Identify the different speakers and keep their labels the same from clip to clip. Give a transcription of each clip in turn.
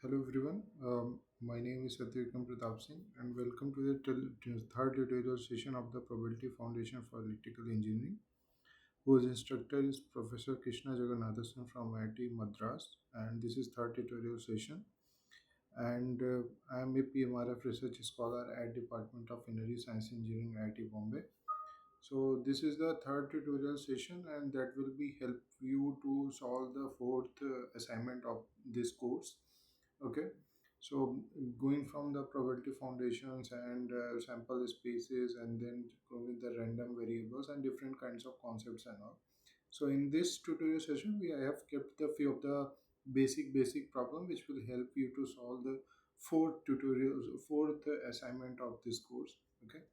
Speaker 1: Hello everyone. My name is Satyakam Pratap Singh and welcome to the third tutorial session of the Probability Foundation for Electrical Engineering, whose instructor is Professor Krishna Jagannathasan from IIT Madras, and this is third tutorial session. And I am a PMRF research scholar at Department of Energy Science Engineering, IIT Bombay. So this is the third tutorial session, and that will be help you to solve the fourth assignment of this course. Okay, so going from the probability foundations and sample spaces, and then go with the random variables and different kinds of concepts and all. So in this tutorial session, we have kept the few of the basic problem which will help you to solve the fourth assignment of this course. Okay,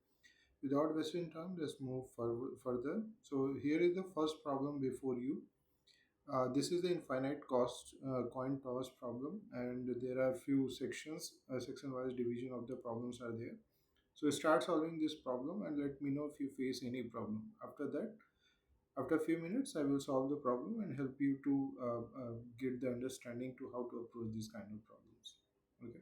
Speaker 1: without wasting time, let's move further. So here is the first problem before you. This is the infinite cost coin toss problem, and there are few sections, section-wise division of the problems are there. So start solving this problem and let me know if you face any problem. After that, after a few minutes, I will solve the problem and help you to get the understanding to how to approach these kind of problems. Okay.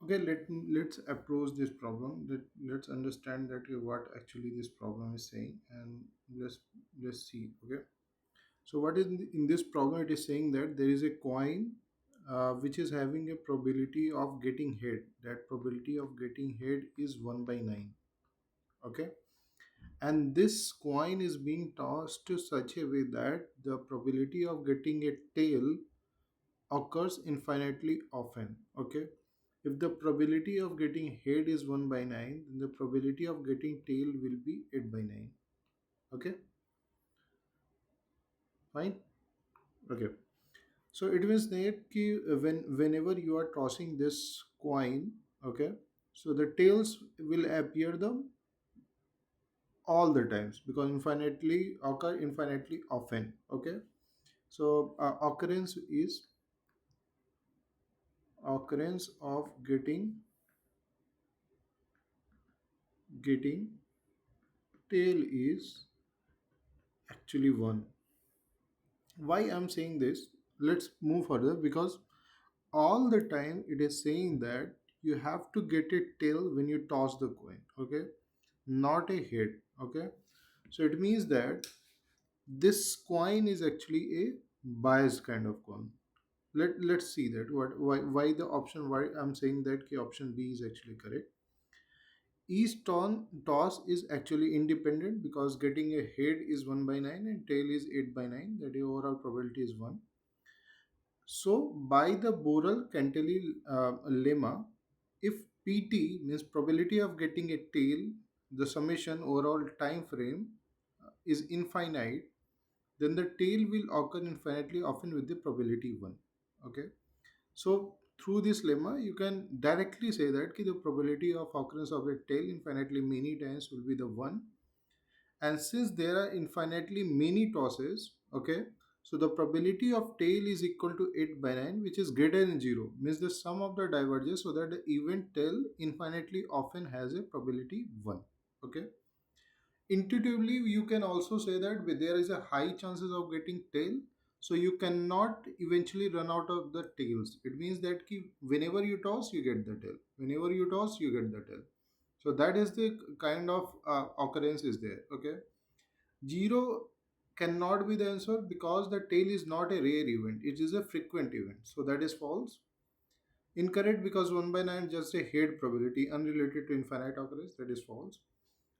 Speaker 1: Okay, let's approach this problem. Let's understand that what actually this problem is saying, and let's see. Okay, so what is in this problem? It is saying that there is a coin which is having a probability of getting head. That probability of getting head is 1/9. Okay, and this coin is being tossed to such a way that the probability of getting a tail occurs infinitely often. Okay, if the probability of getting head is 1/9, then the probability of getting tail will be 8/9. Okay, fine. Okay, so it means that ki whenever you are tossing this coin, okay, so the tails will appear them all the times because infinitely occur infinitely often. Okay, so occurrence of getting tail is actually one. Why I'm saying this, let's move further, because all the time it is saying that you have to get a tail when you toss the coin, okay, not a head, okay. So it means that this coin is actually a biased kind of coin. Let's see that what why the option, why I'm saying that the option B is actually correct. Each toss is actually independent, because getting a head is 1 by 9 and tail is 8 by 9, that the overall probability is 1. So, by the Borel-Cantelli lemma, if PT means probability of getting a tail, the summation overall time frame is infinite, then the tail will occur infinitely often with the probability 1. Okay. So, through this lemma, you can directly say that the probability of occurrence of a tail infinitely many times will be the 1, and since there are infinitely many tosses, okay, so the probability of tail is equal to 8 by 9, which is greater than 0, means the sum of the diverges, so that the event tail infinitely often has a probability 1. Okay. Intuitively you can also say that there is a high chances of getting tail, so you cannot eventually run out of the tails. It means that whenever you toss you get the tail, whenever you toss you get the tail. So that is the kind of occurrence is there. Okay. 0 cannot be the answer, because the tail is not a rare event, it is a frequent event. So that is false. Incorrect, because 1 by 9 is just a head probability unrelated to infinite occurrence. That is false.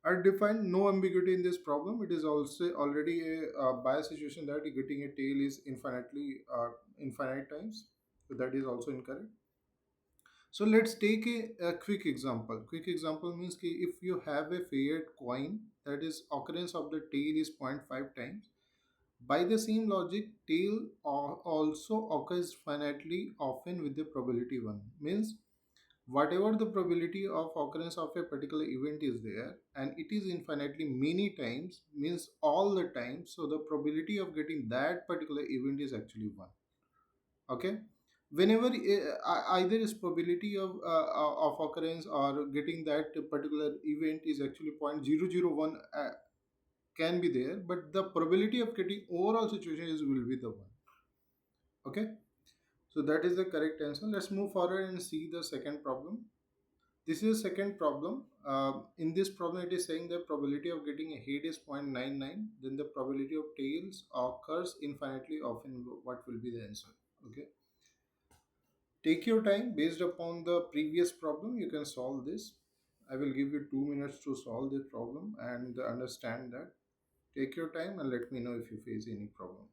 Speaker 1: I define no ambiguity in this problem. It is also already a bias situation that getting a tail is infinite times. So that is also incorrect. So let's take a quick example. Quick example means if you have a fiat coin, that is occurrence of the tail is 0.5 times. By the same logic, tail also occurs finitely often with the probability 1. Means whatever the probability of occurrence of a particular event is there, and it is infinitely many times, means all the time, so the probability of getting that particular event is actually 1. Okay. Whenever either is probability of occurrence or getting that particular event is actually 0.001, can be there, but the probability of getting overall situation is will be the 1. Okay. So that is the correct answer. Let's move forward and see the second problem. This is the second problem. In this problem, it is saying the probability of getting a head is 0.99. Then the probability of tails occurs infinitely often. What will be the answer? Okay. Take your time. Based upon the previous problem, you can solve this. I will give you 2 minutes to solve this problem and understand that. Take your time and let me know if you face any problem.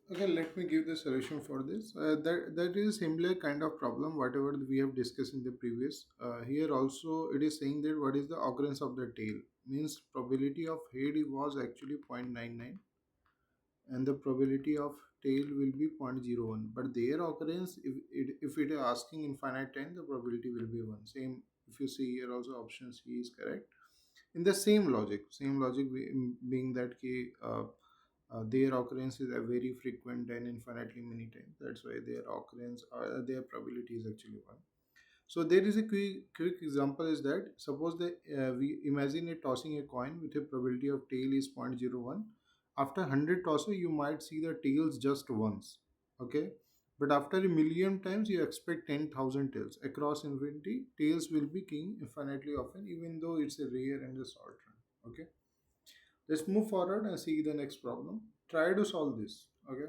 Speaker 1: Okay, let me give the solution for this. That is similar kind of problem whatever we have discussed in the previous. Here also it is saying that what is the occurrence of the tail, means probability of head was actually 0.99 and the probability of tail will be 0.01, but their occurrence, if it is asking infinite time, the probability will be 1. Same, if you see here also option C is correct. In the same logic being that their occurrence is a very frequent and infinitely many times, that's why their occurrence or their probability is actually 1. So there is a quick example is that suppose that we imagine a tossing a coin with a probability of tail is 0.01. After 100 tosses, you might see the tails just once. Okay. But after a million times, you expect 10,000 tails. Across infinity, tails will be king infinitely often, even though it's a rare and a short run. Okay. Let's move forward and see the next problem. Try to solve this. Okay.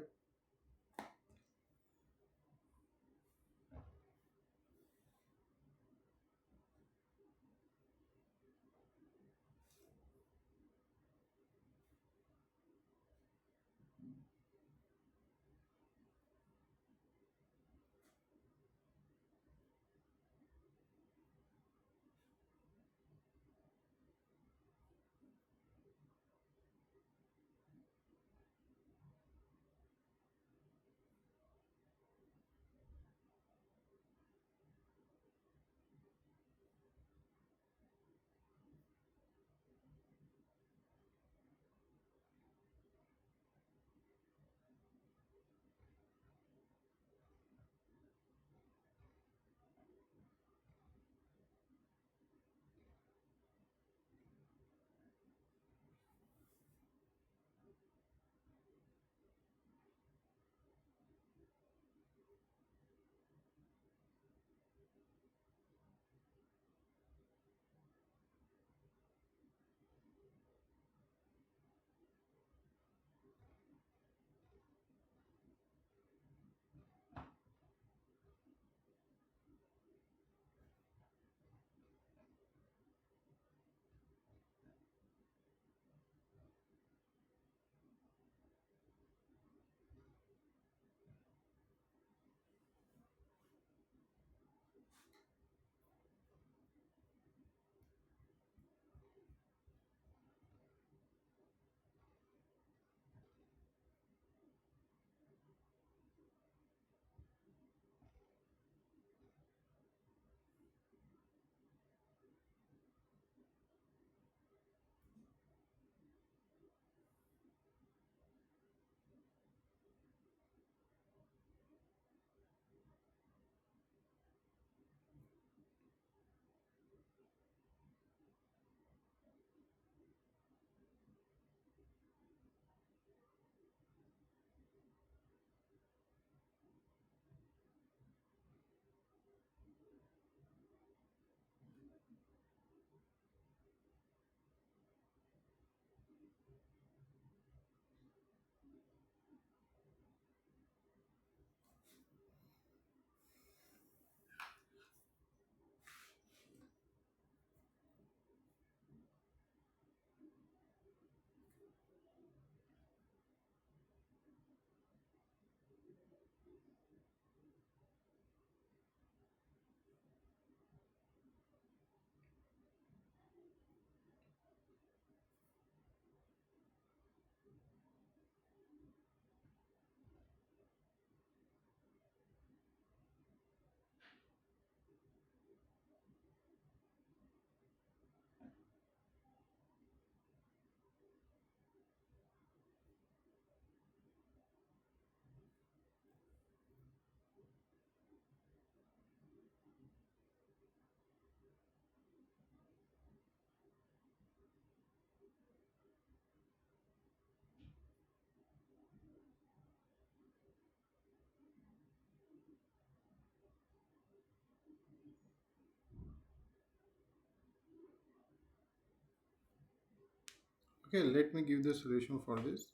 Speaker 1: Okay, let me give the solution for this.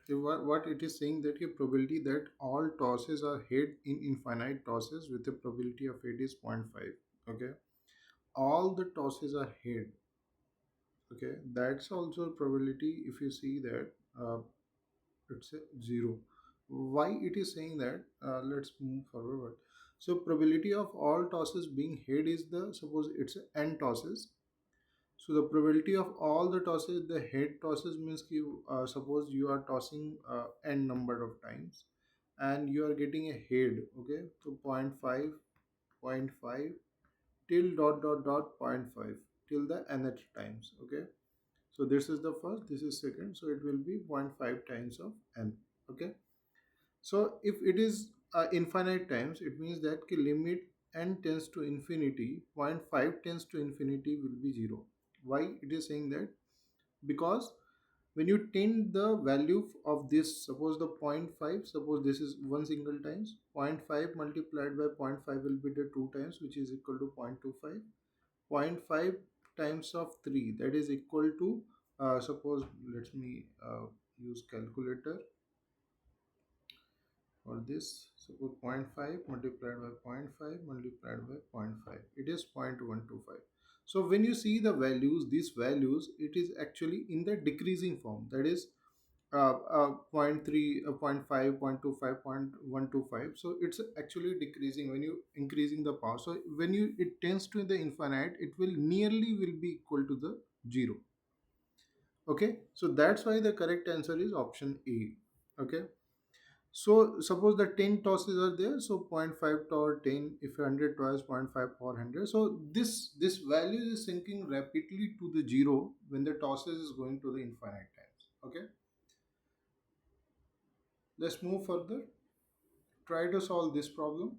Speaker 1: What it is saying that a probability that all tosses are head in infinite tosses with a probability of head is zero point 0.5. Okay, all the tosses are head. Okay, that's also a probability. If you see that it's a zero. Why it is saying that? Let's move forward. So probability of all tosses being head is the, suppose it's n tosses. So the probability of all the tosses, the head tosses means you, suppose you are tossing n number of times and you are getting a head, okay? So zero point 0.5, zero point 0.5 till dot dot dot zero point 0.5 till the nth times, okay? So this is the first, this is second, so it will be zero point 0.5 times of n, okay? So if it is infinite times, it means that ki limit n tends to infinity, zero point 0.5 tends to infinity will be 0. Why it is saying that? Because when you tend the value of this, suppose the zero point 0.5, suppose this is one single times, zero point 0.5 multiplied by zero point 0.5 will be the two times, which is equal to 0.25. zero point 0.5 times of 3, that is equal to, suppose let me use calculator for this. Suppose zero point 0.5 multiplied by zero point 0.5 multiplied by zero point 0.5, it is 0.125. So when you see the values, these values, it is actually in the decreasing form, that is zero point 0.3, zero point 0.5, 0.25, 0.125. So it's actually decreasing when you increasing the power. So when you it tends to the infinite, it will nearly will be equal to the 0. Okay, so that's why the correct answer is option A. Okay, so suppose the 10 tosses are there, so zero point 0.5 to 10, if 100 twice, zero point 0.5 per 100. So this value is sinking rapidly to the 0 when the tosses is going to the infinite times. Okay, let's move further. Try to solve this problem.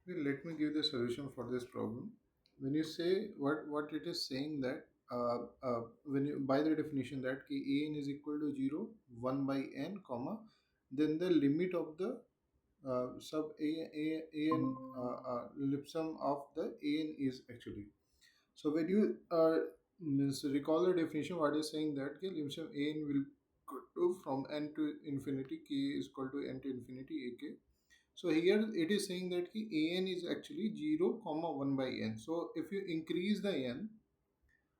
Speaker 1: Okay, let me give the solution for this problem. When you say what it is saying that when you by the definition that ki a n is equal to 0 1 by n comma then the limit of the sub a n ellipsum of the a n is actually. So when you means recall the definition, what is saying that ki ellipsum a n will go to from n to infinity, k is equal to n to infinity a k. So here it is saying that ki an is actually 0 comma 1 by n. So if you increase the n,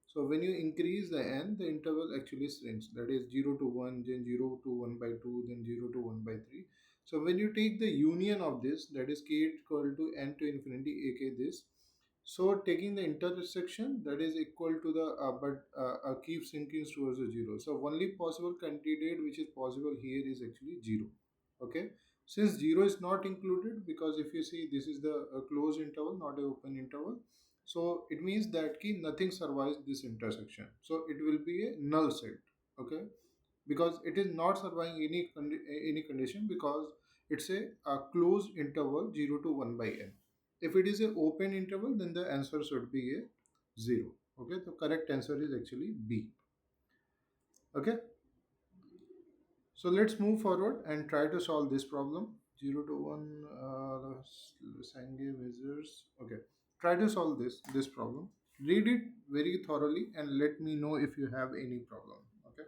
Speaker 1: so when you increase the n, the interval actually shrinks. That is 0 to 1, then 0 to 1 by 2, then 0 to 1 by 3. So when you take the union of this, that is k equal to n to infinity ak this. So taking the intersection, that is equal to the but keep sinking towards the 0. So only possible candidate which is possible here is actually 0. Okay. Since 0 is not included, because if you see this is the closed interval, not a open interval, so it means that key nothing survives this intersection. So it will be a null set. Okay, because it is not surviving any condition because it's a closed interval 0 to 1 by n. If it is a open interval, then the answer should be a 0. Okay, the correct answer is actually B. Okay, so let's move forward and try to solve this problem. 0 to 1 Sange measures. Okay, try to solve this problem. Read it very thoroughly and let me know if you have any problem. Okay.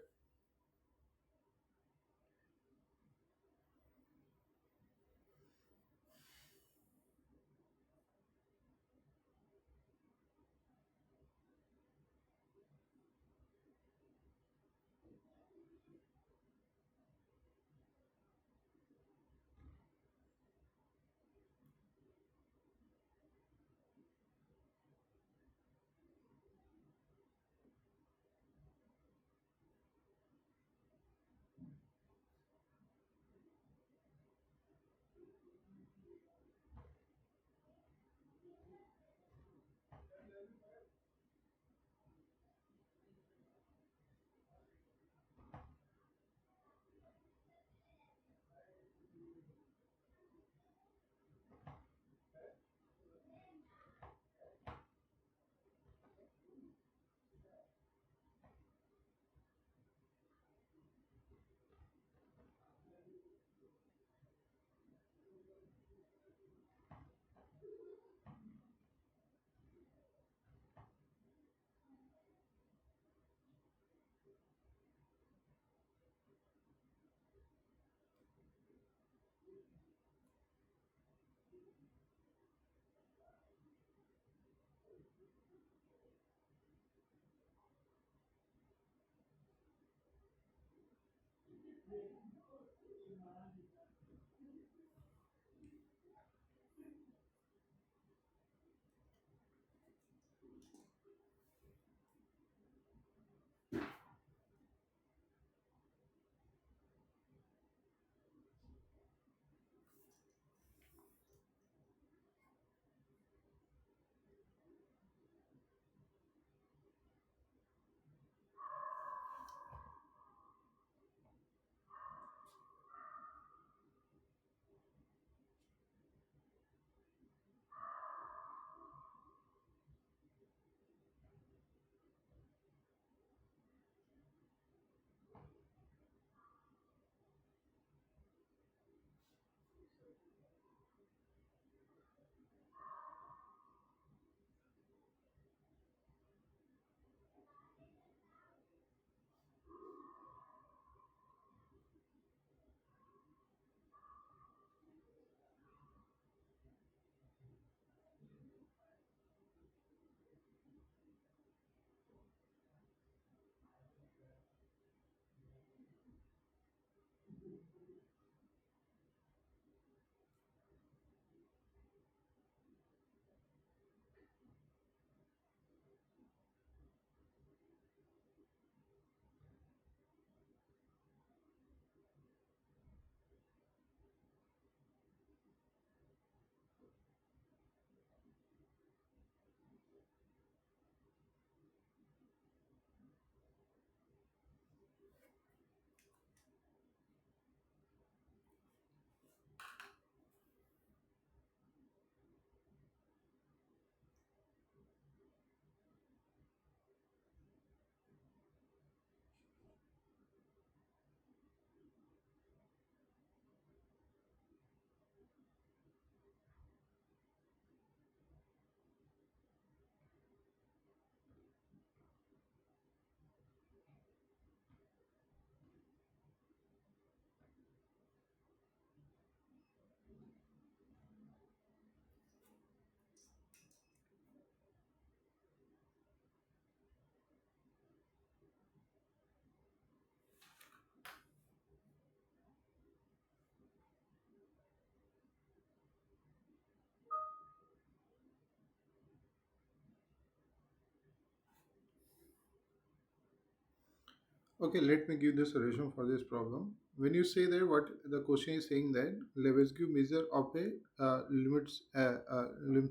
Speaker 1: Okay, let me give the solution for this problem. When you say that, what the question is saying that Lebesgue measure of a limit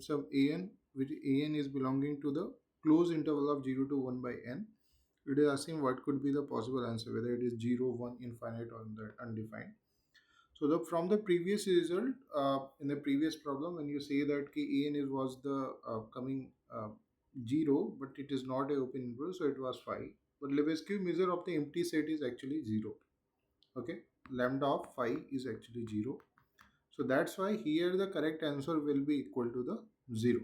Speaker 1: sum an, which an is belonging to the closed interval of 0 to 1 by n. It is asking what could be the possible answer, whether it is 0, 1, infinite, or that undefined. So from the previous result, in the previous problem, when you say that an is was the coming 0, but it is not a open interval, so it was 5. But Lebesgue measure of the empty set is actually 0. Okay, lambda of phi is actually 0. So that's why here the correct answer will be equal to the 0.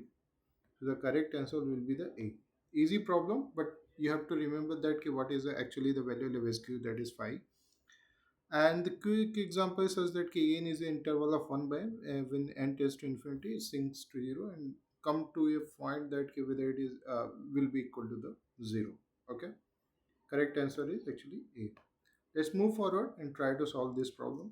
Speaker 1: So the correct answer will be the A. Easy problem, but you have to remember that what is actually the value of Lebesgue, that is 5. And the quick example says that kn is the interval of 1 by when n tends to infinity, it sinks to 0 and come to a point that whether it is will be equal to the 0. Okay, correct answer is actually A. Let's move forward and try to solve this problem.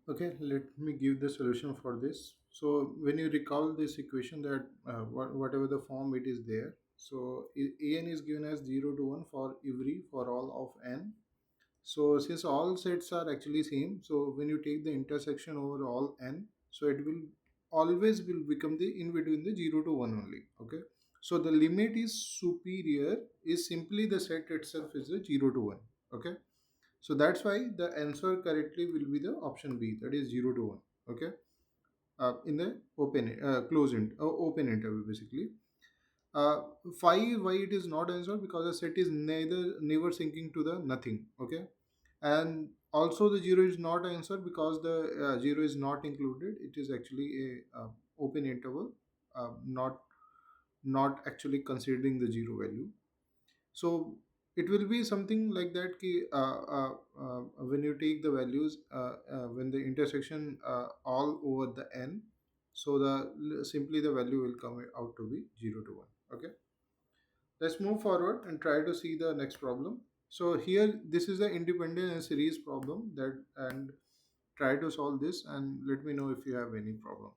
Speaker 1: Okay, let me give the solution for this. So when you recall this equation that whatever the form it is there, so an is given as 0 to 1 for every for all of n. So since all sets are actually same, so when you take the intersection over all n, so it will always will become the in between the 0 to 1 only. Okay. So the limit is superior is simply the set itself is a 0 to 1. Okay. So that's why the answer correctly will be the option B, that is 0 to 1. Okay. In the open interval basically. Uh, 5 why it is not answer, because the set is never sinking to the nothing. Okay. And also the 0 is not answer because the 0 is not included, it is actually a open interval, not actually considering the 0 value. So it will be something like that ki, when you take the values when the intersection all over the n, so the simply the value will come out to be 0 to 1. Okay, let's move forward and try to see the next problem. So here this is the independent and series problem that, and try to solve this and let me know if you have any problem.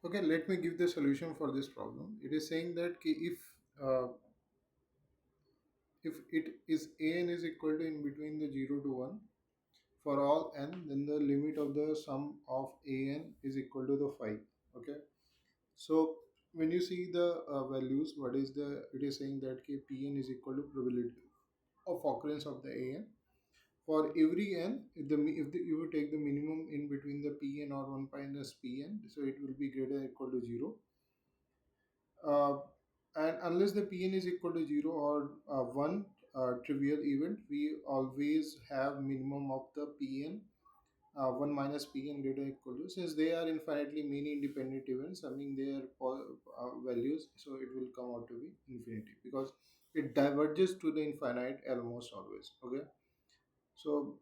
Speaker 1: Okay, let me give the solution for this problem. It is saying that uh, if it is an is equal to in between the 0 to 1 for all n, then the limit of the sum of an is equal to the 5. Okay, so when you see the values, what is the, it is saying that pn is equal to probability of occurrence of the an for every n. If you take the minimum in between the pn or 1 minus pn, so it will be greater than or equal to 0. uh, and unless the pn is equal to 0 or one trivial event, we always have minimum of the pn 1 minus pn greater than or equal to, since they are infinitely many independent events summing their values, so it will come out to be infinity because it diverges to the infinite almost always. Okay, so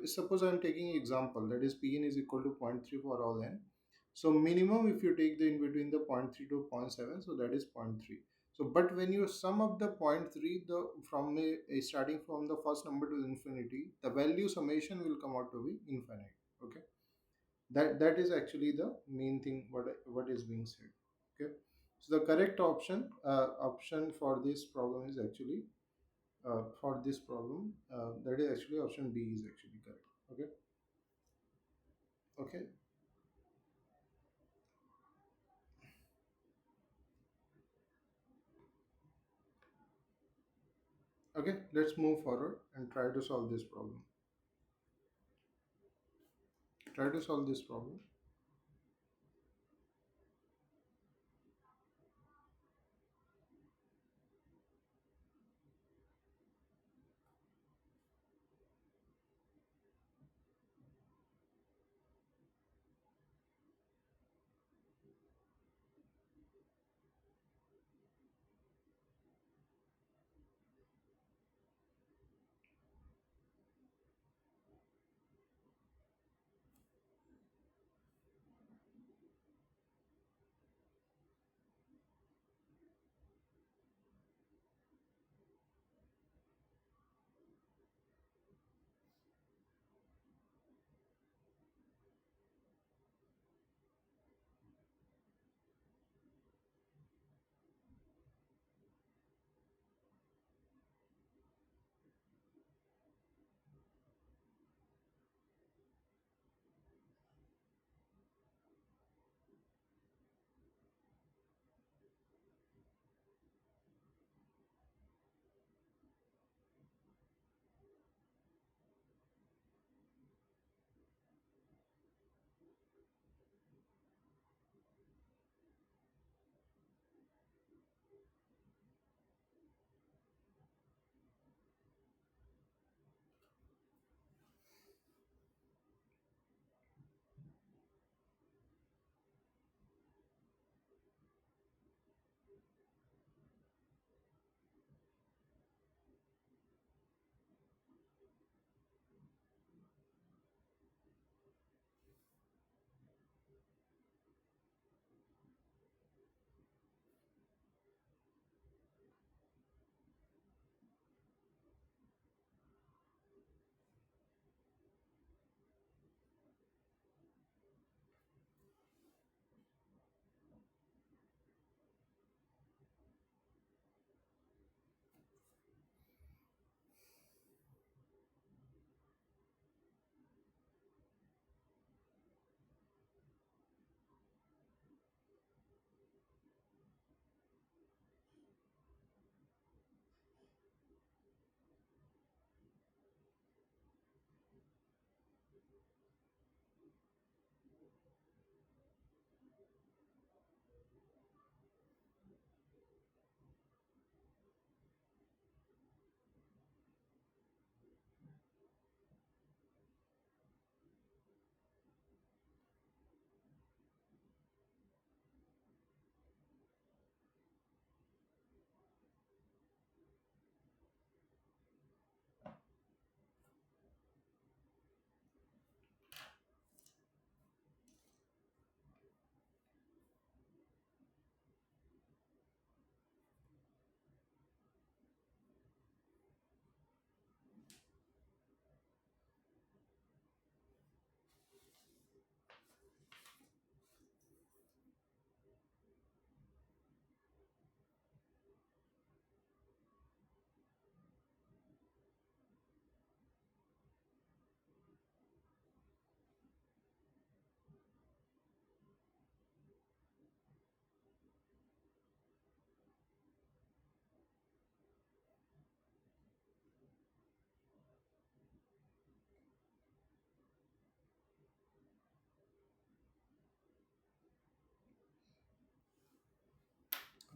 Speaker 1: suppose I'm taking example that is Pn is equal to zero point 0.3 for all n. So minimum if you take the in between the zero point 0.3 to zero point 0.7, so that is zero point 0.3. So but when you sum up the zero point 0.3, the from starting from the first number to infinity, the value summation will come out to be infinite. Okay, that is actually the main thing what is being said. Okay, so the correct option for this problem is actually for this problem, that is actually option B is actually correct. Okay, okay, okay. Let's move forward and try to solve this problem. Try to solve this problem.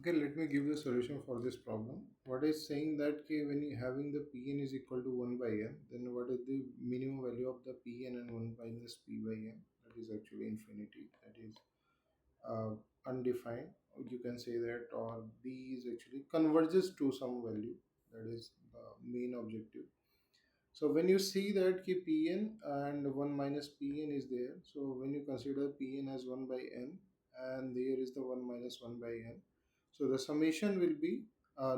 Speaker 1: Okay, let me give the solution for this problem. What is saying that when you having the Pn is equal to 1 by n, then what is the minimum value of the Pn and 1 minus P by n? That is actually infinity. That is uh, undefined. You can say that, or B is actually converges to some value. That is the main objective. So when you see that ki Pn and 1 minus Pn is there, so when you consider Pn as 1 by n and there is the 1 minus 1 by n, so the summation will be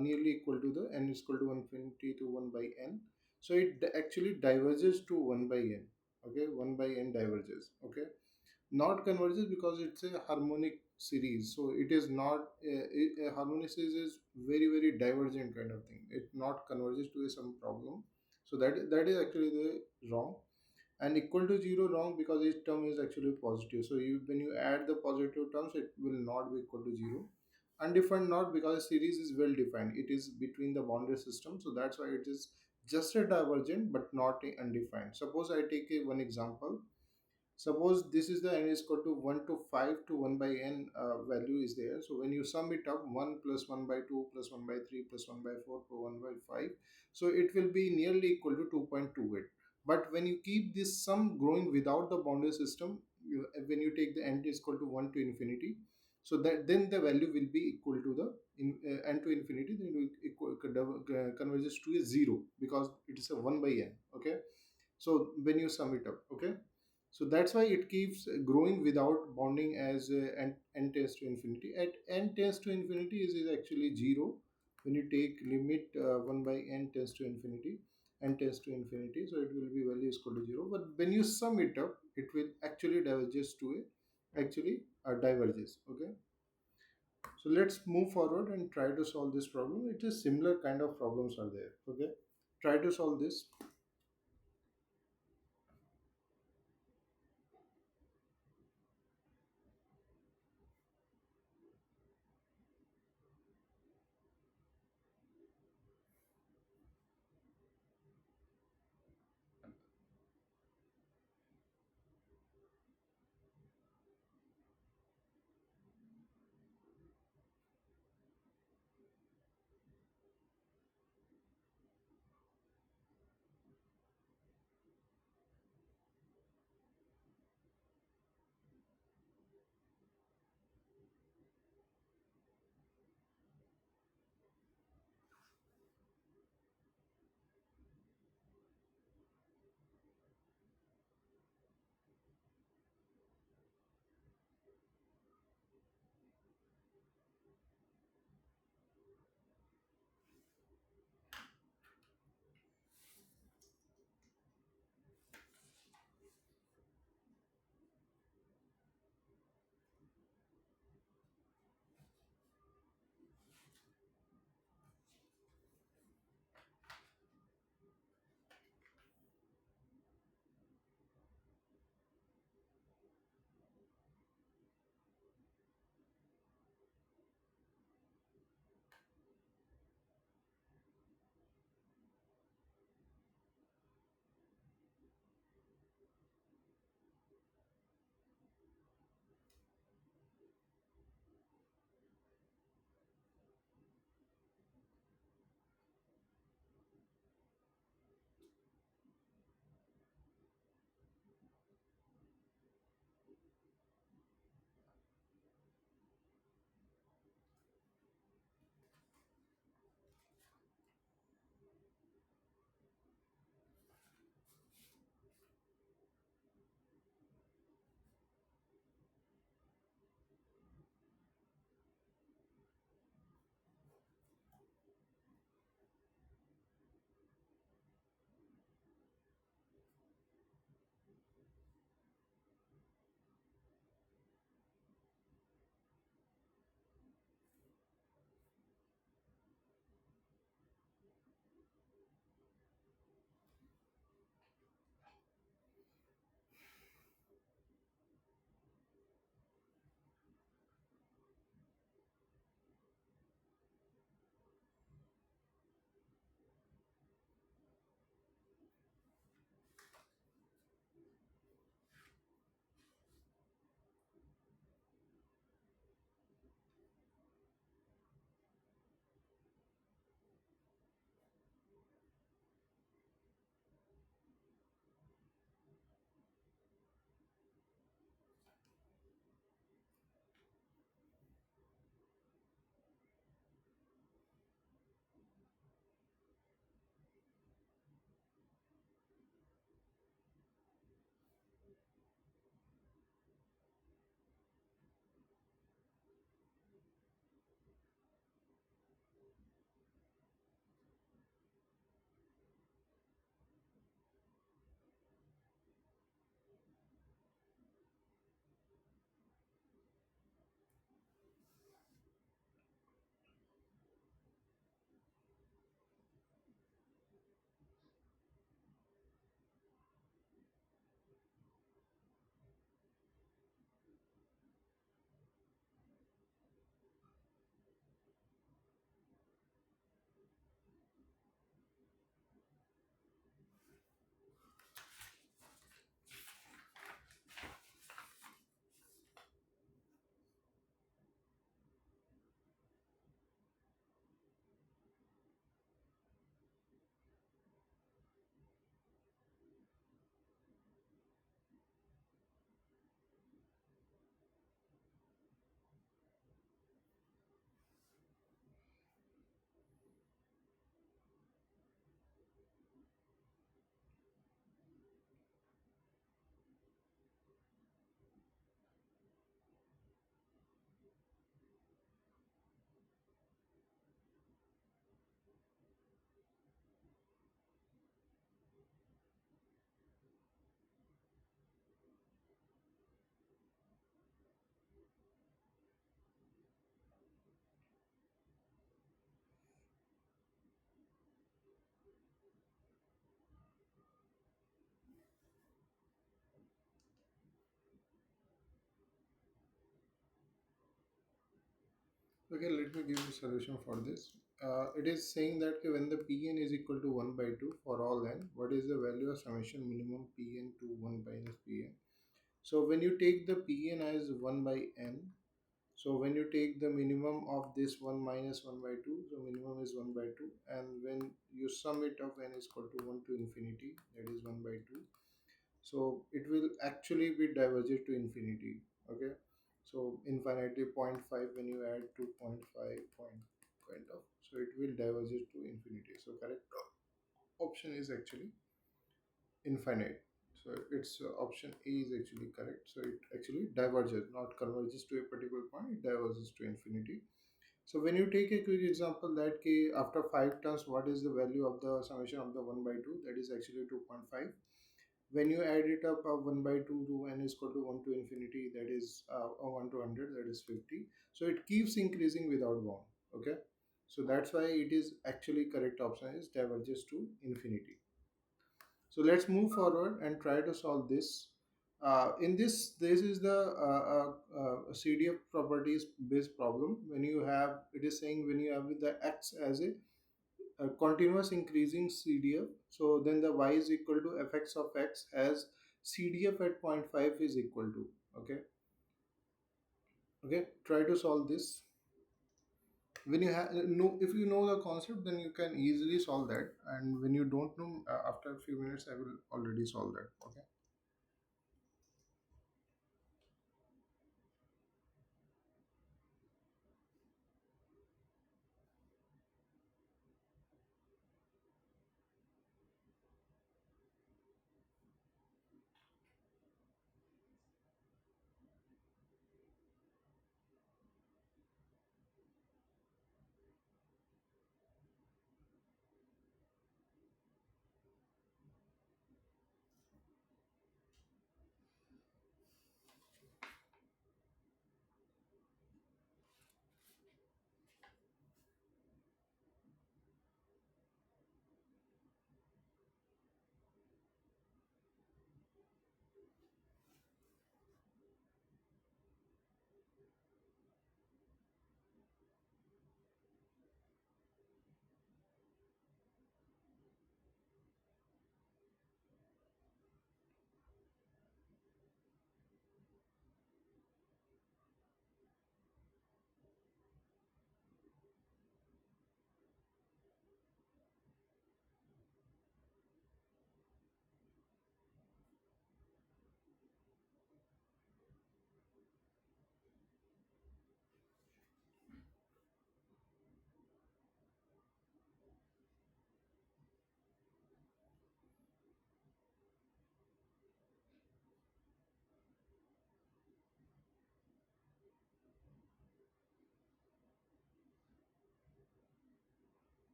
Speaker 1: nearly equal to the n is equal to 120 to 1 by n. So it actually diverges to 1 by n. Okay, 1 by n diverges. Okay, not converges because it's a harmonic series, so it is not a harmonic series is very divergent kind of thing. It not converges to a some problem. So that is actually the wrong. And equal to 0 wrong because each term is actually positive, so you when you add the positive terms it will not be equal to 0. Undefined not because series is well defined, it is between the boundary system, so that's why it is just a divergent but not a undefined. Suppose I take a one example. Suppose this is the n is equal to 1 to 5 to 1 by n value is there. So when you sum it up, 1 plus 1 by 2 plus 1 by 3 plus 1 by 4 plus 1 by 5. So it will be nearly equal to 2.28. But when you keep this sum growing without the boundary system, when you take the n is equal to 1 to infinity, so that then the value will be equal to the n to infinity, then it will converges to a 0 because it is a 1 by n. Okay, so when you sum it up, okay, so that's why it keeps growing without bounding as n tends to infinity. At n tends to infinity is actually 0 when you take limit 1 by n tends to infinity, n tends to infinity, so it will be value is equal to 0. But when you sum it up, it will actually diverges to a actually diverges. Okay, so let's move forward and try to solve this problem. It is similar kind of problems are there. Okay, try to solve this. Okay, let me give you solution for this. It is saying that okay, when the Pn is equal to 1 by 2 for all n, what is the value of summation minimum Pn to 1 minus Pn? So when you take the Pn as 1 by n, so when you take the minimum of this 1 minus 1 by 2, so minimum is 1 by 2, and when you sum it of n is equal to 1 to infinity, that is 1 by 2, so it will actually be diverged to infinity. Okay, so infinity point 0.5 when you add to point 0.5 point of, so it will diverge it to infinity. So correct option is actually infinite. So its option A is actually correct. So it actually diverges, not converges to a particular point, it diverges to infinity. So when you take a quick example that after 5 terms, what is the value of the summation of the 1 by 2? That is actually 2.5. When you add it up, 1 by 2 to n is equal to 1 to infinity, that is 1 to 100, that is 50. So it keeps increasing without bound. Okay, so that's why it is actually correct option is diverges to infinity. So let's move forward and try to solve this. In this is the CDF properties based problem. When you have, it is saying when you have the x as a continuous increasing CDF, so then the y is equal to fx of x as CDF at point 0.5 is equal to. Okay, okay, try to solve this. When you have know, if you know the concept, then you can easily solve that, and when you don't know, after a few minutes I will already solve that. Okay.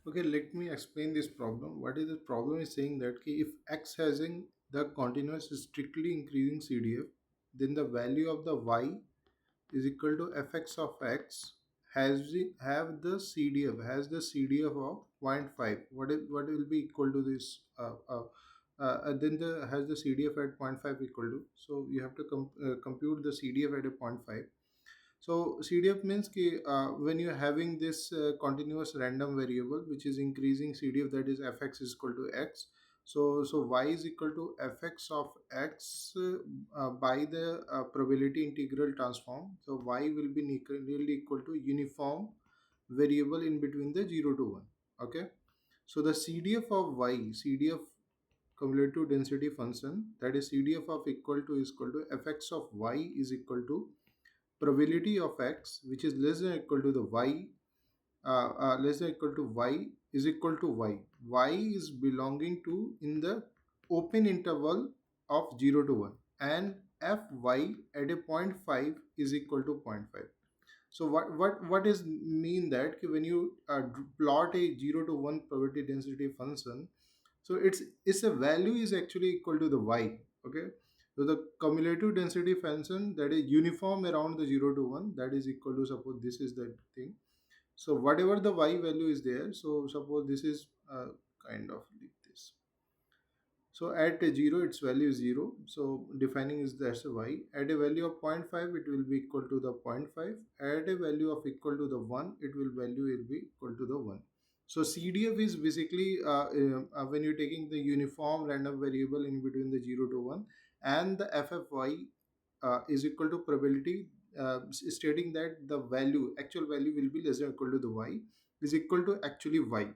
Speaker 1: Okay, let me explain this problem. What is the problem is saying that if x having the continuous strictly increasing CDF, then the value of the y is equal to fx of x have the CDF of zero point 0.5. What will be equal to this? Then the has the CDF at zero point 0.5 equal to. So you have to compute the CDF at a zero point 0.5. So CDF means कि, when you are having this continuous random variable which is increasing CDF, that is fx is equal to x. So y is equal to fx of x by the probability integral transform. So y will be nearly equal to uniform variable in between the 0 to 1. Okay. So the CDF of y, CDF cumulative density function, that is CDF of equal to fx of y is equal to probability of x which is less than or equal to the y less than or equal to y is equal to y is belonging to in the open interval of 0 to 1, and fy at a zero point 0.5 is equal to zero point 0.5. So what is mean that when you plot a 0 to 1 probability density function, so it's a value is actually equal to the y. Okay, so the cumulative density function that is uniform around the 0 to 1, that is equal to, suppose this is the thing. So whatever the y value is there, so suppose this is kind of like this. So at a 0, its value is 0. So defining is that's a y. At a value of zero point 0.5, it will be equal to the zero point 0.5. At a value of equal to the 1, it will be equal to the 1. So CDF is basically when you're taking the uniform random variable in between the 0 to 1, and the FFY is equal to probability, stating that the value, actual value will be less than or equal to the y is equal to actually y.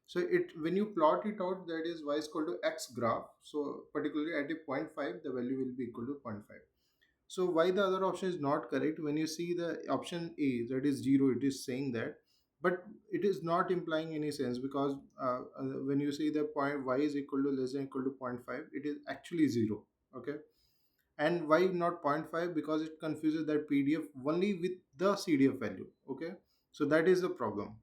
Speaker 1: So it when you plot it out, that is y is equal to x graph. So particularly at a zero point 0.5, the value will be equal to zero point 0.5. So why the other option is not correct? When you see the option A, that is 0, it is saying that, but it is not implying any sense, because when you see the point y is equal to less than or equal to zero point 0.5, it is actually 0. Okay, and why not zero point 0.5? Because it confuses that PDF only with the CDF value. Okay, so that is the problem.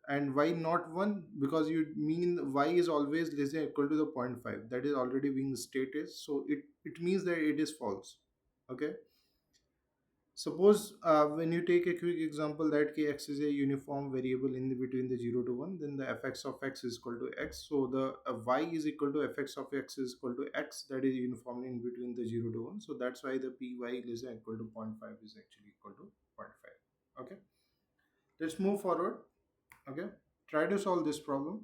Speaker 1: And why not 1? Because you mean y is always less than or equal to the zero point 0.5, that is already being stated, so it means that it is false. Okay, suppose when you take a quick example that x is a uniform variable in the between the 0 to 1, then the fx of x is equal to x. So the y is equal to fx of x is equal to x, that is uniformly in between the 0 to 1. So that's why the py less than or equal to zero point 0.5 is actually equal to zero point 0.5. Okay, let's move forward. Okay, try to solve this problem.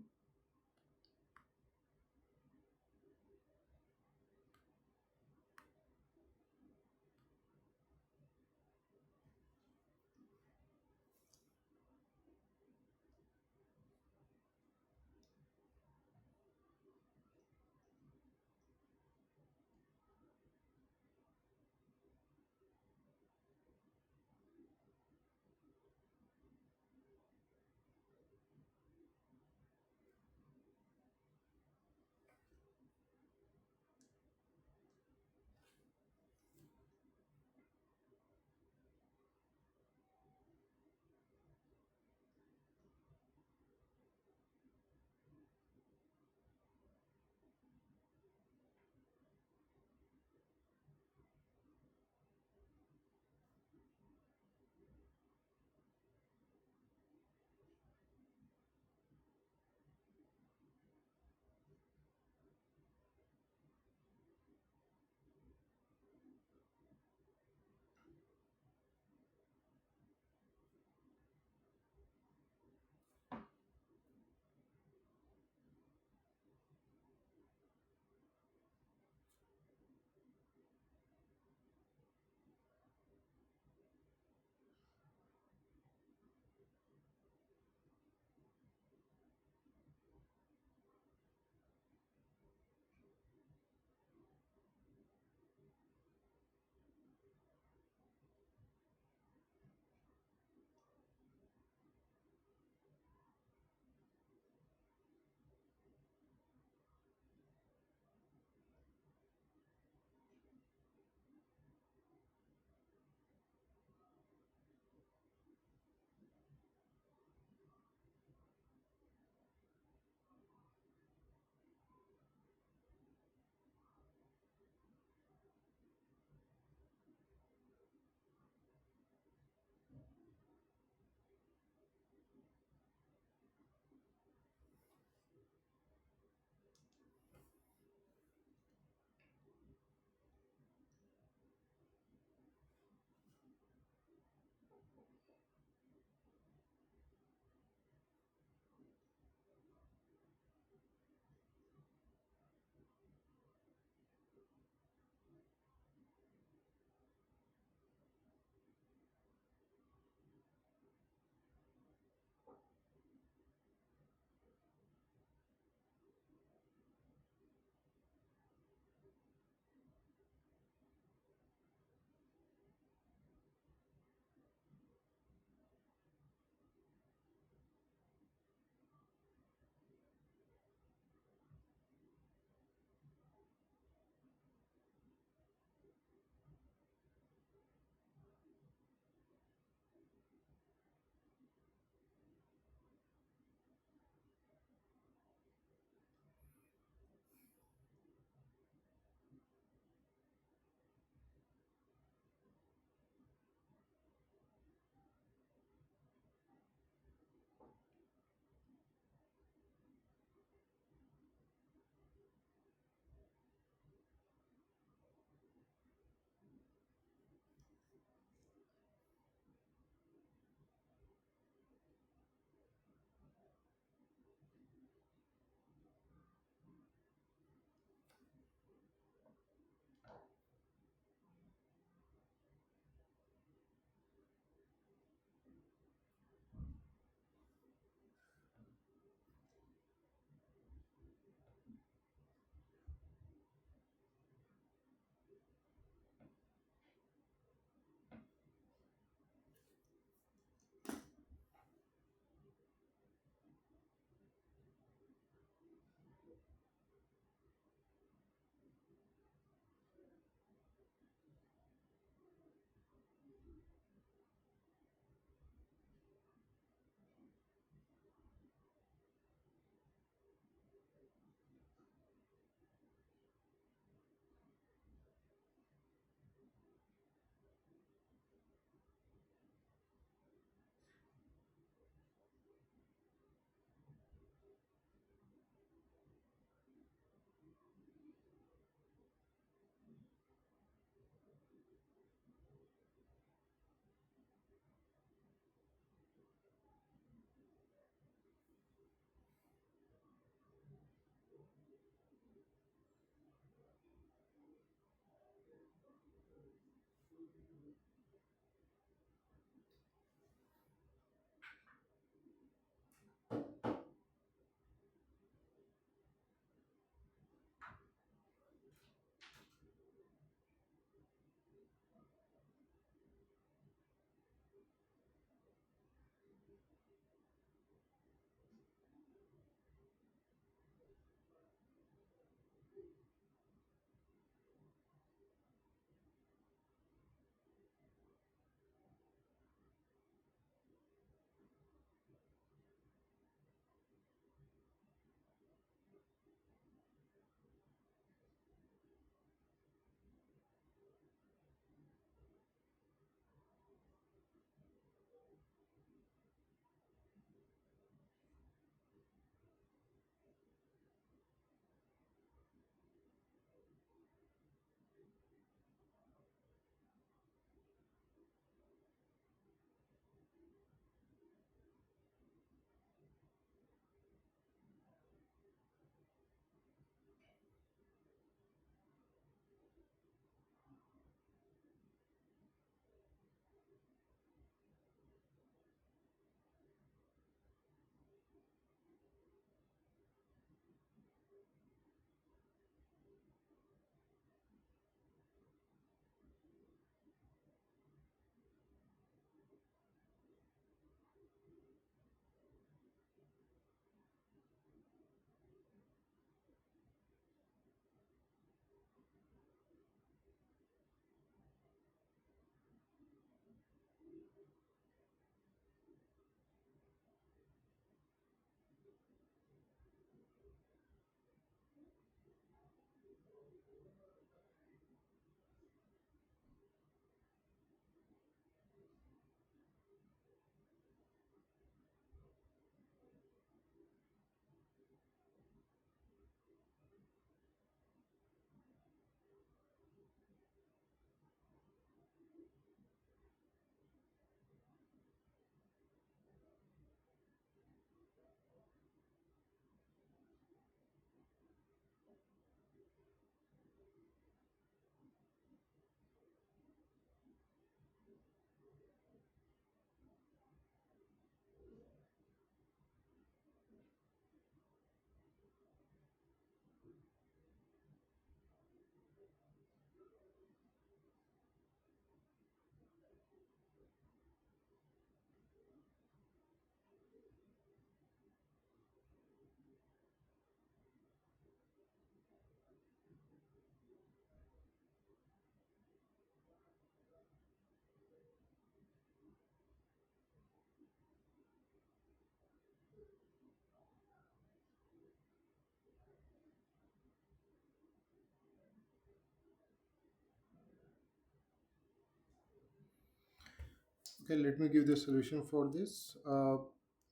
Speaker 1: Okay, let me give the solution for this.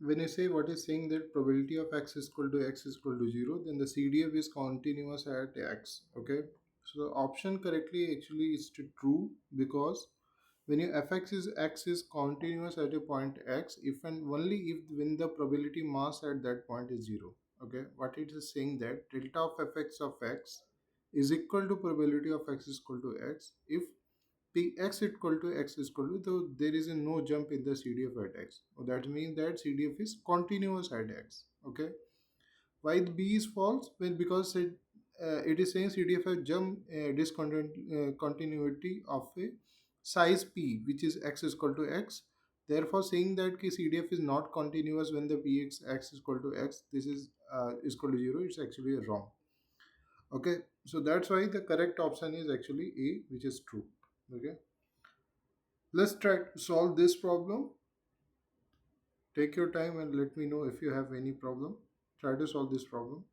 Speaker 1: When you say what is saying that probability of x is equal to 0, then the CDF is continuous at x. Okay, so the option correctly actually is to true, because when your fx is x is continuous at a point x if and only if when the probability mass at that point is 0. Okay, what it is saying that delta of fx of x is equal to probability of x is equal to x if px equal to x is equal to, so there is a no jump in the CDF at x. So that means that CDF is continuous at x. Okay, why the B is false? Well, because it is saying CDF has jump discontinuity of a size p, which is x is equal to x. Therefore, saying that CDF is not continuous when the px x is equal to x, this is equal to 0. It's actually wrong. Okay, so that's why the correct option is actually A, which is true. Okay, let's try to solve this problem. Take your time and let me know if you have any problem. Try to solve this problem.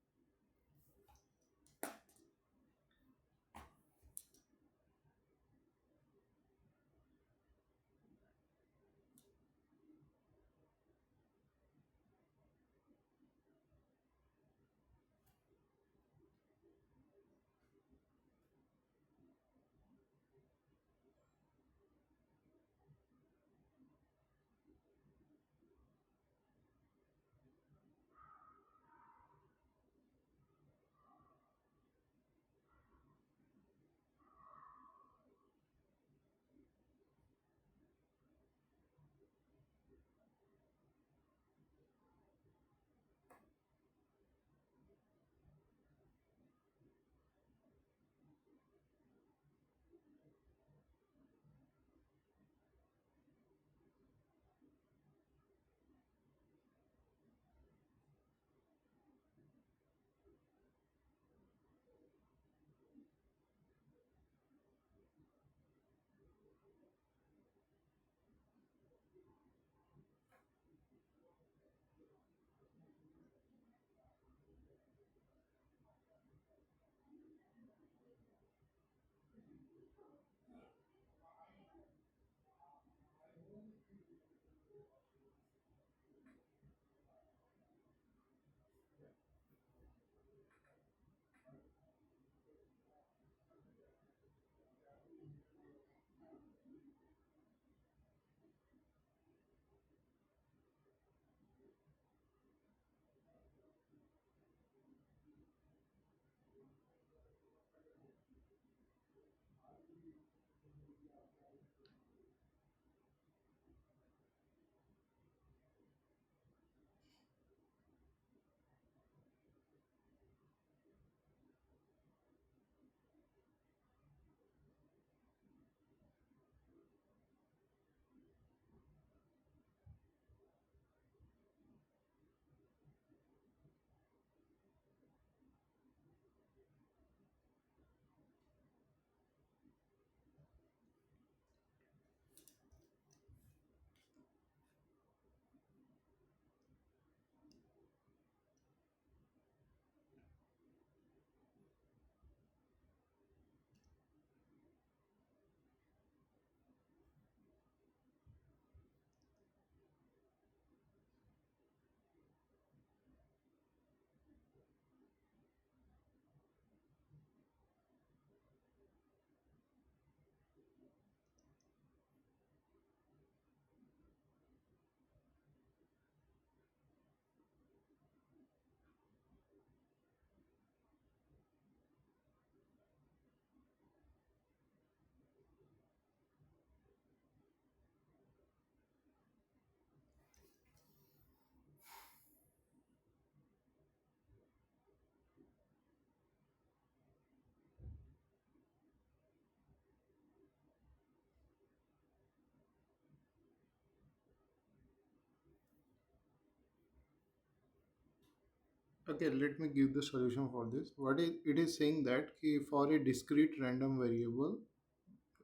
Speaker 1: Okay, let me give the solution for this. What is it is saying that for a discrete random variable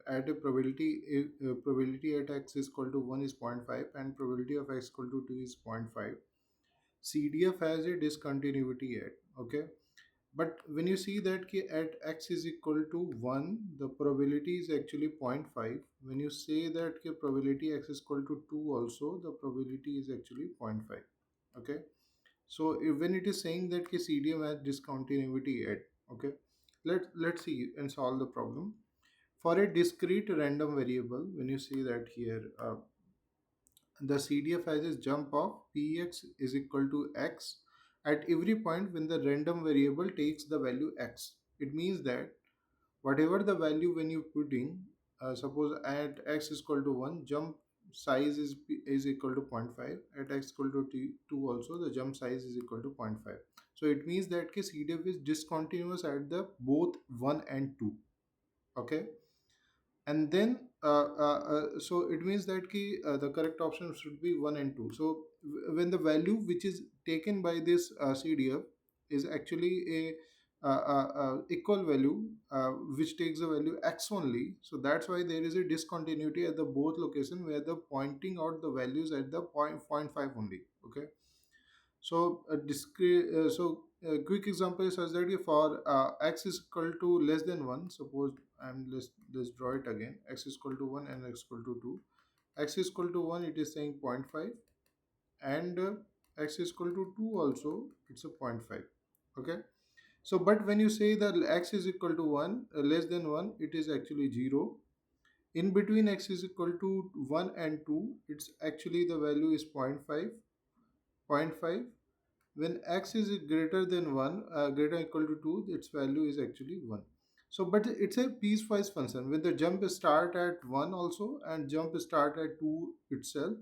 Speaker 1: at a probability at x is equal to 1 is zero point 0.5 and probability of x equal to 2 is zero point 0.5. CDF has a discontinuity at. Okay, But when you see that at x is equal to 1, the probability is actually 0.5. When you say that probability x is equal to 2 also, the probability is actually 0.5. Okay. So when it is saying that CDM has discontinuity at, okay, let's see and solve the problem. For a discrete random variable, when you see that here, the CDF has a jump of Px is equal to x at every point when the random variable takes the value x. It means that whatever the value when you put in, suppose at x is equal to 1, jump size is equal to zero point 0.5. At x equal to 2 also, the jump size is equal to zero point 0.5. So it means that CDF is discontinuous at the both 1 and 2. Okay. And then so it means that the correct option should be 1 and 2. So when the value which is taken by this CDF is actually a equal value which takes the value x only, so that's why there is a discontinuity at the both location where the pointing out the values at the point 0.5 only. Okay. So a discrete, quick example is such that for x is equal to less than 1, suppose let's draw it again. X is equal to 1 and x equal to 2. X is equal to 1, it is saying zero point 0.5, and x is equal to 2 also, it's a zero point 0.5. Okay. So but when you say that x is equal to 1, less than 1, it is actually 0. In between x is equal to 1 and 2, it's actually the value is zero point 0.5. When x is greater than 1, greater or equal to 2, its value is actually 1. So but it's a piecewise function with the jump start at 1 also and jump start at 2 itself,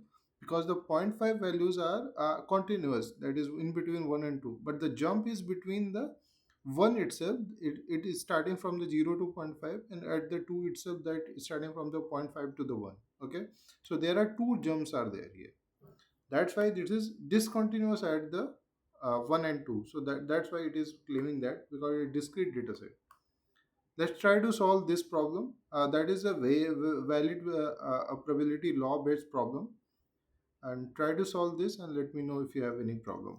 Speaker 1: because the zero point 0.5 values are continuous, that is in between 1 and 2, but the jump is between the 1 itself, it is starting from the 0 to zero point 0.5, and at the 2 itself, that is starting from the zero point 0.5 to the 1. Okay. So there are two jumps are there here. That's why this is discontinuous at the 1 and 2. So that's why it is claiming that, because it's a discrete data set. Let's try to solve this problem. That is a valid a probability law based problem. And try to solve this and let me know if you have any problem.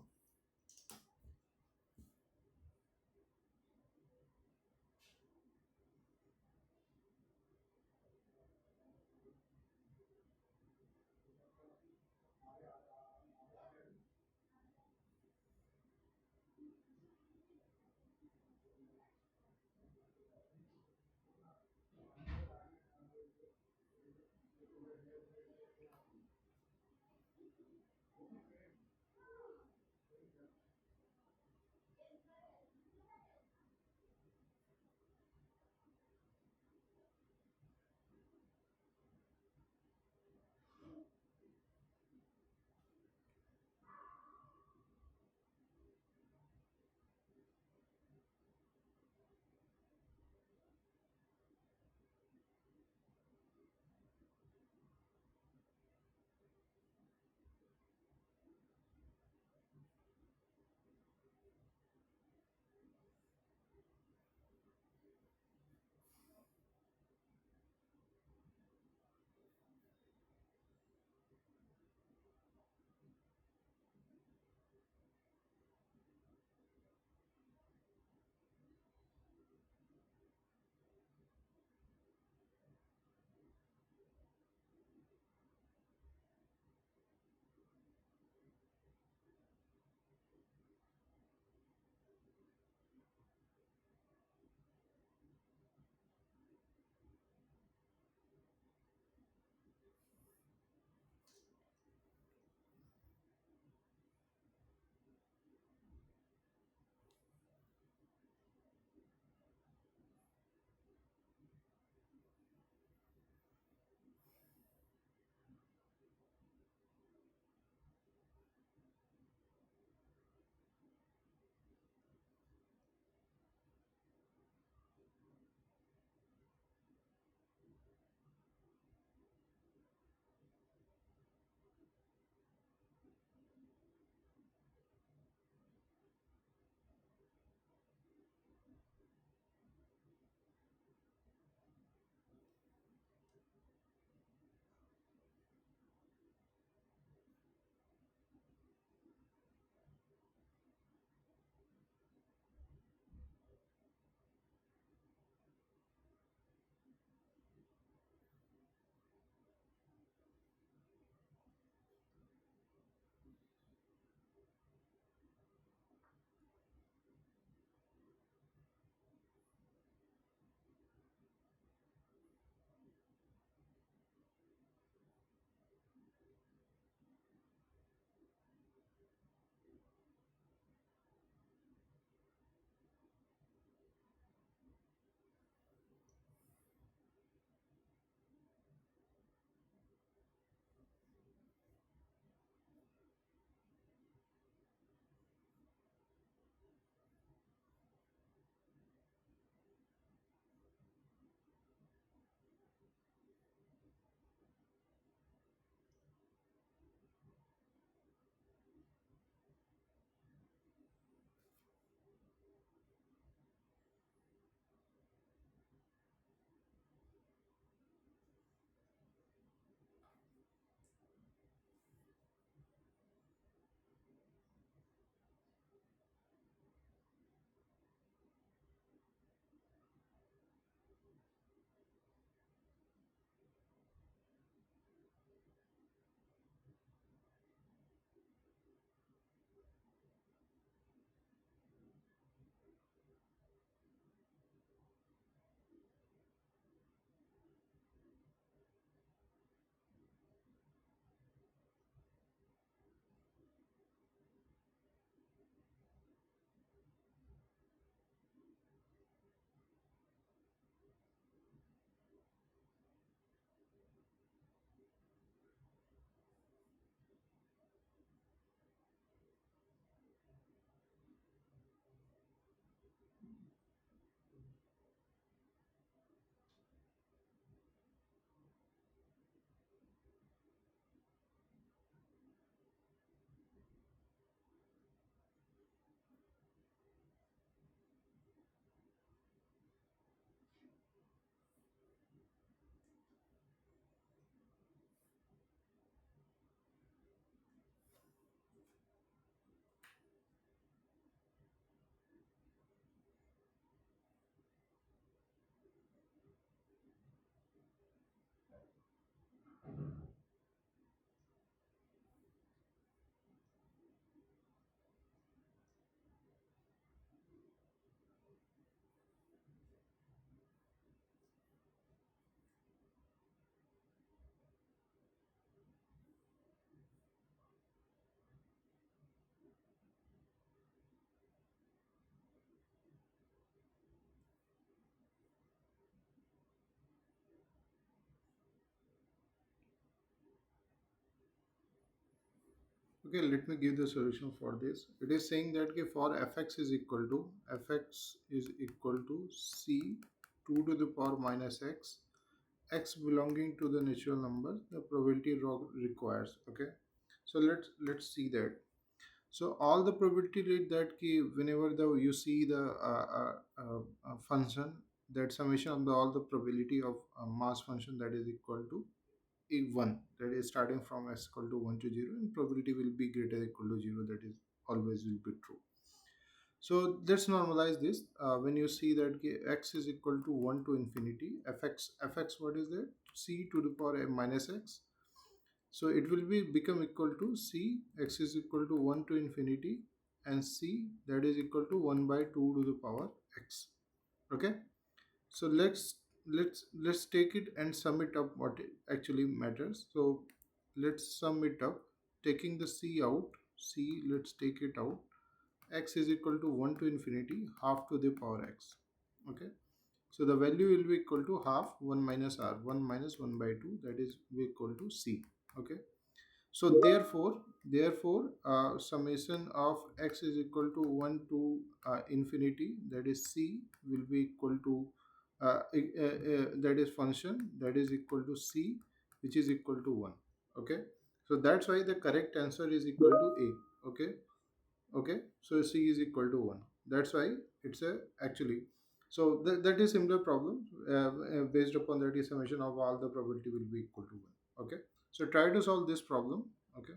Speaker 1: Okay, let me give the solution for this. It is saying that okay, for fx is equal to c 2 to the power minus x belonging to the natural number the probability requires. Okay, so let's see that. So all the probability rate that ki whenever the you see the function, that summation of all the probability of mass function, that is equal to 1, that is starting from s equal to 1 to 0, and probability will be greater equal to 0, that is always will be true. So let's normalize this. When you see that x is equal to 1 to infinity, fx what is that? C to the power m minus x. So it will be become equal to c x is equal to 1 to infinity, and c that is equal to 1 by 2 to the power x. Okay. So let's take it and sum it up what it actually matters. So let's sum it up, taking the c out. C, let's take it out. X is equal to 1 to infinity half to the power x. Okay, so the value will be equal to half 1 minus r, 1 minus 1 by 2, that is equal to c. Okay, so therefore summation of x is equal to 1 to infinity, that is c, will be equal to that is function that is equal to c, which is equal to 1. Okay, so that's why the correct answer is equal to a. Okay, okay, so c is equal to 1. That's why it's a actually. So that is similar problem. Based upon that, is summation of all the probability will be equal to 1. Okay, so try to solve this problem. Okay.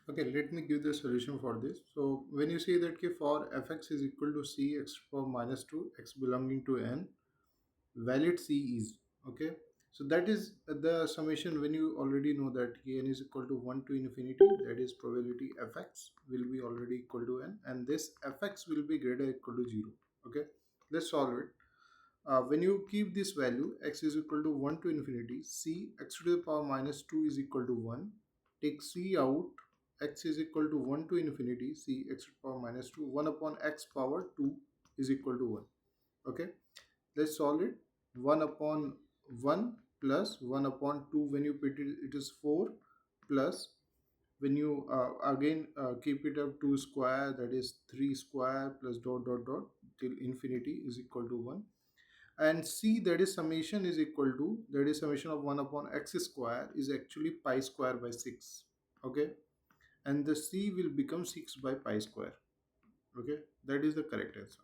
Speaker 1: Okay, let me give the solution for this. So when you say that for fx is equal to c x to the power minus 2 x belonging to n, valid c is, okay. So that is the summation when you already know that n is equal to 1 to infinity, that is probability fx will be already equal to n, and this fx will be greater equal to 0. Okay, let's solve it. When you keep this value x is equal to 1 to infinity, c x to the power minus 2 is equal to 1. Take c out, x is equal to 1 to infinity, c x to the power minus 2, 1 upon x power 2 is equal to 1. Okay, let's solve it. 1 upon 1 plus 1 upon 2, when you put it, it is 4, plus when you again keep it up 2 square, that is 3 square, plus dot dot dot till infinity is equal to 1. And c, that is summation, is equal to, that is summation of 1 upon x square is actually pi square by 6. Okay, and the c will become 6 by pi square. Okay, that is the correct answer.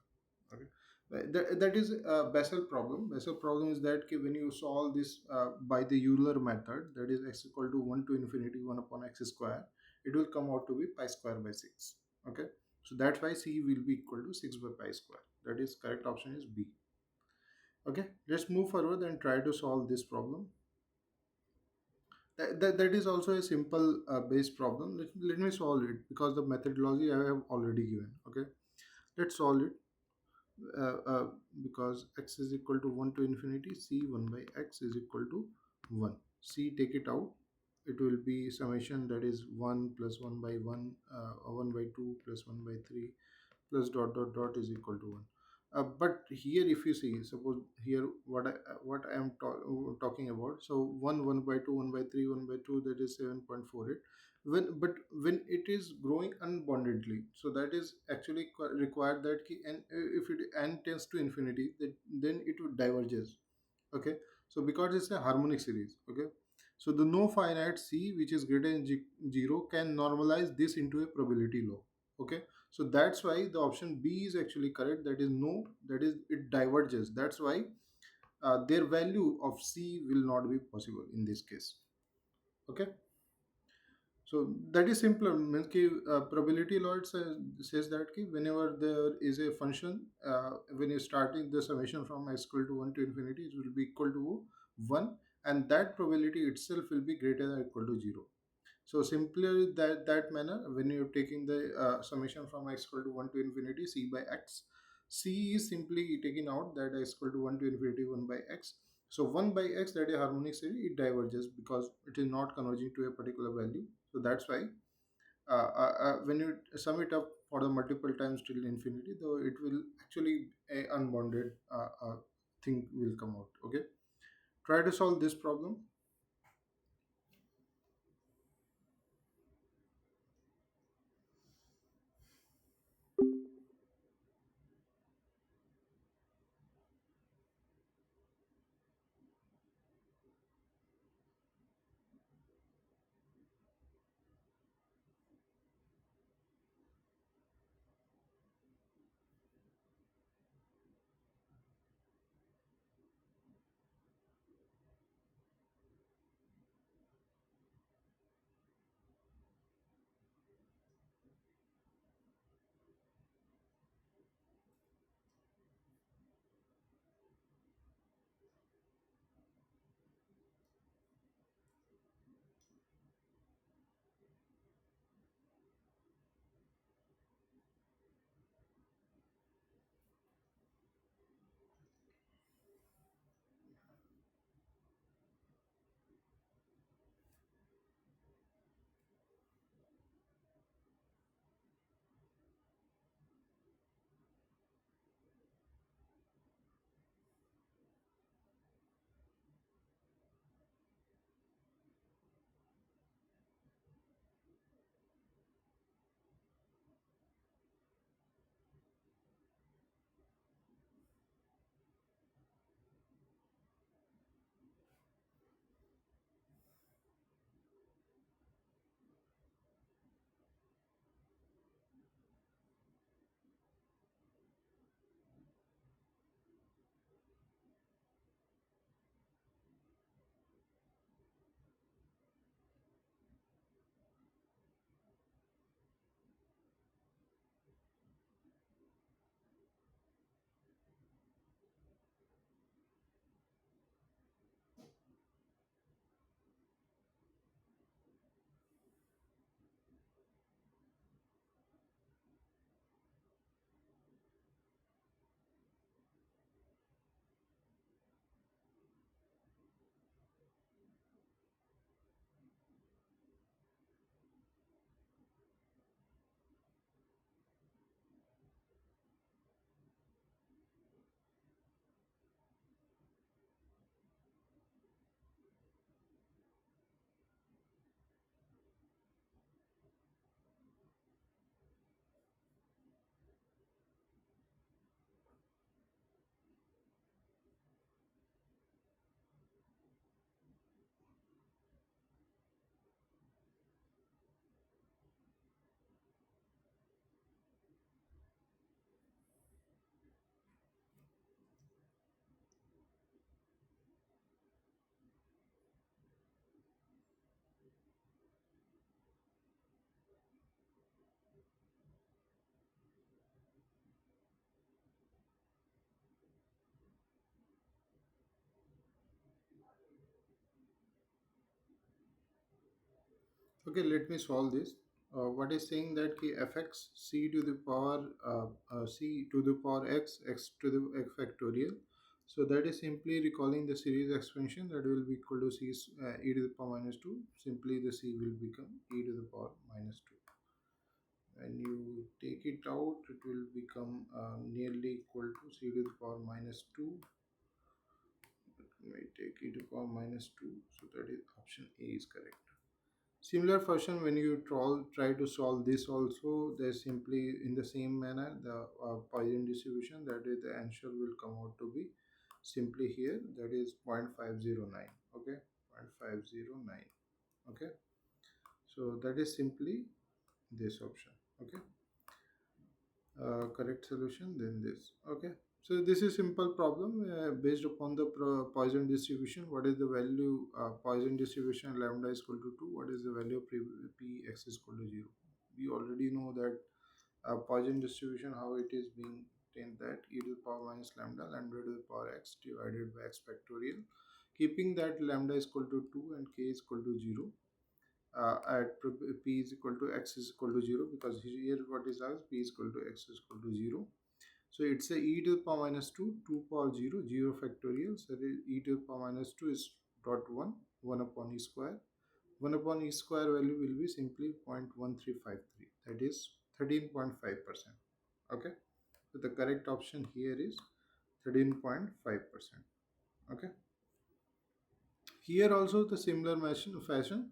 Speaker 1: Okay, that is a Bessel problem. Bessel problem is that when you solve this by the Euler method, that is x equal to 1 to infinity 1 upon x square, it will come out to be pi square by 6. Okay, so that's why c will be equal to 6 by pi square. That is correct option is B. Okay, let's move forward and try to solve this problem. That is also a simple base problem. Let me solve it because the methodology I have already given. Okay, let's solve it. uh, uh, because x is equal to 1 to infinity, c 1 by x is equal to 1. C take it out, it will be summation, that is 1 plus 1 by 1, 1 by 2 plus 1 by 3 plus dot dot dot is equal to 1. But here if you see, suppose here what I am talking about, so 1 by 2 1 by 3 1 by 2, that is 7.48. When it is growing unboundedly, so that is actually required that and if it n tends to infinity, then it would diverges. Okay, so because it's a harmonic series. Okay, so the no finite c which is greater than 0 can normalize this into a probability law. Okay, so that's why the option B is actually correct, that is no, that is it diverges. That's why their value of c will not be possible in this case. Okay, so that is simpler. Means ki, probability law says that ki whenever there is a function, when you're starting the summation from x equal to 1 to infinity, it will be equal to 1, and that probability itself will be greater than or equal to 0. So simply that manner, when you're taking the summation from x equal to 1 to infinity c by x, c is simply taking out that x equal to 1 to infinity 1 by x. So 1 by x, that is harmonic series, it diverges because it is not converging to a particular value. So that's why when you sum it up for the multiple times till infinity, though it will actually a unbounded thing will come out. Okay, try to solve this problem. Okay, let me solve this. What is saying that ki fx c to the power c to the power x to the x factorial. So that is simply recalling the series expansion that will be equal to e to the power minus 2. Simply the c will become e to the power minus 2. When you take it out, it will become nearly equal to c to the power minus 2. Let me take e to the power minus 2. So that is option A is correct. Similar fashion, when you try to solve this also, they simply in the same manner the Poisson distribution, that is the answer will come out to be simply here, that is 0.509. Okay, 0.509. Okay, so that is simply this option. Okay, correct solution then this. Okay, so this is simple problem based upon the Poisson distribution. What is the value Poisson distribution lambda is equal to 2? What is the value of p x is equal to 0? We already know that Poisson distribution, how it is being obtained, that e to the power minus lambda to the power x divided by x factorial, keeping that lambda is equal to 2 and k is equal to 0 at p is equal to x is equal to 0, because here what is asked, p is equal to x is equal to 0. So it's a e to the power minus 2, 2 power 0, 0 factorial. So the e to the power minus 2 is dot 1, 1 upon e square. 1 upon e square value will be simply 0.1353, that is 13.5%. Okay, so the correct option here is 13.5%. Okay, here also the similar fashion.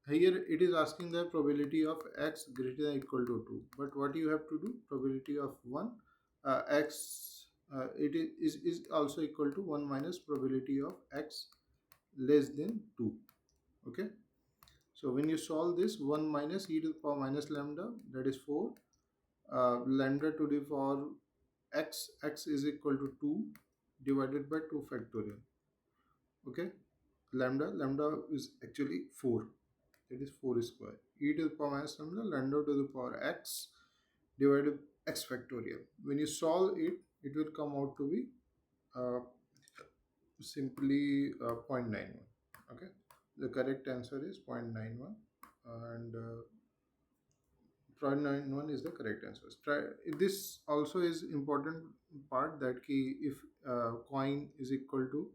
Speaker 1: Here it is asking the probability of x greater than or equal to 2. But what you have to do, probability of 1 x it is also equal to 1 minus probability of x less than 2. Okay. So when you solve this, 1 minus e to the power minus lambda, that is 4. Lambda to the power x is equal to 2 divided by 2 factorial. Okay, lambda is actually 4, that is 4 square, e to the power minus lambda to the power x divided by x factorial. When you solve it, it will come out to be uh, simply 0.91. Okay, the correct answer is 0.91, and 0.91 is the correct answer. This also is important part, that key if coin is equal to,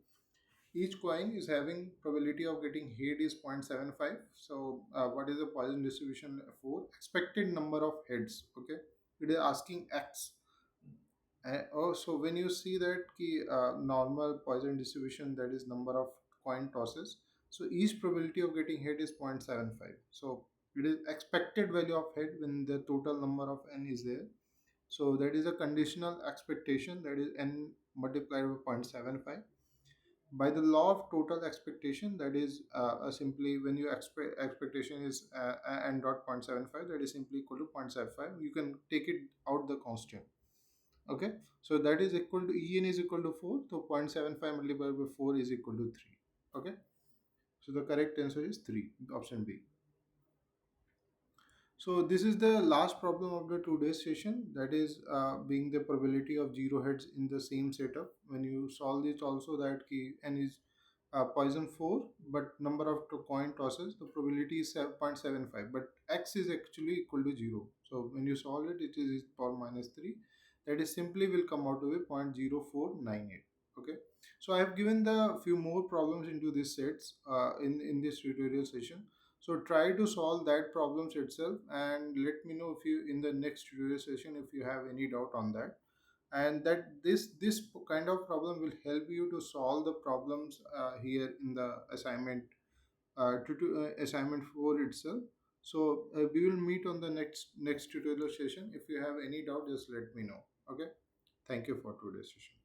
Speaker 1: each coin is having probability of getting hit is 0.75. So what is the Poisson distribution for expected number of heads? Okay, it is asking x. So when you see that key normal Poisson distribution, that is number of coin tosses, so each probability of getting hit is 0.75. So it is expected value of head when the total number of n is there. So that is a conditional expectation, that is n multiplied by 0.75. By the law of total expectation, that is simply when your expectation is n dot 0.75, that is simply equal to 0.75. You can take it out the constant. Okay, so that is equal to en is equal to 4, so 0.75 multiplied by 4 is equal to 3. Okay, so the correct answer is 3, option B. So this is the last problem of the today's session, that is being the probability of zero heads in the same setup. When you solve this also, that key n is Poisson 4, but number of coin tosses, the probability is 0.75, but x is actually equal to 0. So when you solve it, it is power minus 3. That is simply will come out to be 0.0498. Okay, so I have given the few more problems into this sets in this tutorial session. So try to solve that problems itself, and let me know if you in the next tutorial session if you have any doubt on that. And that this kind of problem will help you to solve the problems here in the assignment assignment 4 itself. So we will meet on the next tutorial session. If you have any doubt, just let me know. Okay, thank you for today's session.